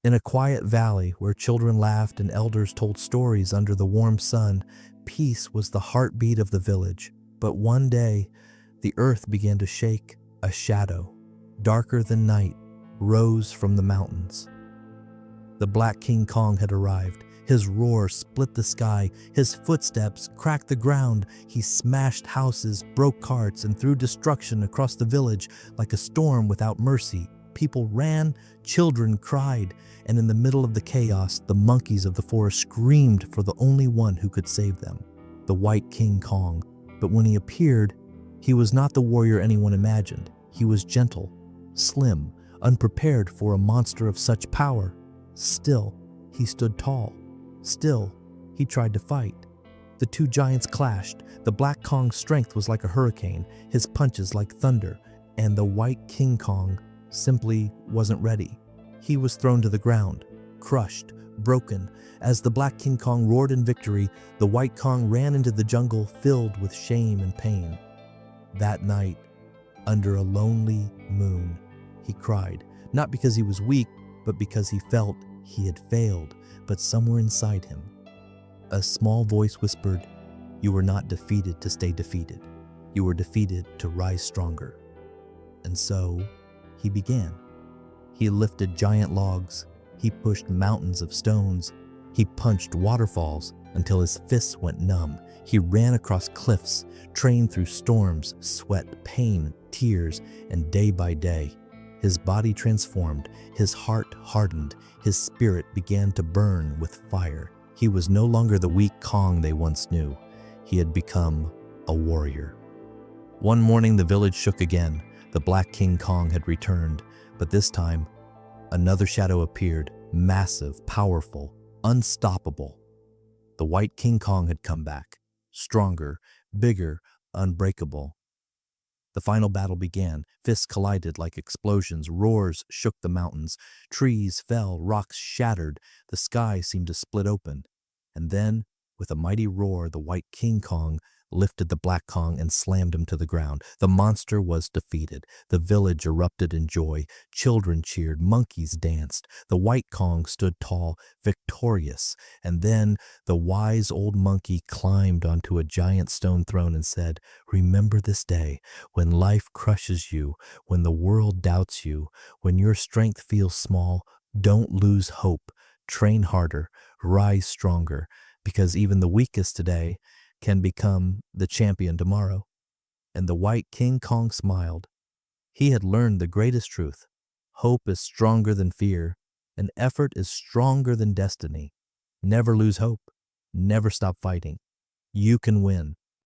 In a quiet valley where children laughed and elders told stories under the warm sun, peace was the heartbeat of the village. But one day, the earth began to shake. A shadow, darker than night, rose from the mountains. The Black King Kong had arrived. His roar split the sky. His footsteps cracked the ground. He smashed houses, broke carts, and threw destruction across the village like a storm without mercy. People ran, children cried, and in the middle of the chaos, the monkeys of the forest screamed for the only one who could save them, the White King Kong. But when he appeared, he was not the warrior anyone imagined. He was gentle, slim, unprepared for a monster of such power. Still, he stood tall. Still, he tried to fight. The two giants clashed. The Black Kong's strength was like a hurricane, his punches like thunder, and the White King Kong simply wasn't ready. He was thrown to the ground, crushed, broken. As the Black King Kong roared in victory, the White Kong ran into the jungle filled with shame and pain. That night, under a lonely moon, he cried, not because he was weak, but because he felt he had failed. But somewhere inside him, a small voice whispered, "You were not defeated to stay defeated. You were defeated to rise stronger." And so he began. He lifted giant logs. He pushed mountains of stones. He punched waterfalls until his fists went numb. He ran across cliffs, trained through storms, sweat, pain, tears, and day by day, his body transformed, his heart hardened, his spirit began to burn with fire. He was no longer the weak Kong they once knew. He had become a warrior. One morning, the village shook again. The Black King Kong had returned, but this time, another shadow appeared, massive, powerful, unstoppable. The White King Kong had come back, stronger, bigger, unbreakable. The final battle began. Fists collided like explosions. Roars shook the mountains. Trees fell. Rocks shattered. The sky seemed to split open. And then, with a mighty roar, the White King Kong lifted the Black Kong and slammed him to the ground. The monster was defeated. The village erupted in joy. Children cheered. Monkeys danced. The White Kong stood tall, victorious. And then the wise old monkey climbed onto a giant stone throne and said, "Remember this day, when life crushes you, when the world doubts you, when your strength feels small, don't lose hope. Train harder, rise stronger, because even the weakest today can become the champion tomorrow." And the White King Kong smiled. He had learned the greatest truth. Hope is stronger than fear, and effort is stronger than destiny. Never lose hope. Never stop fighting. You can win.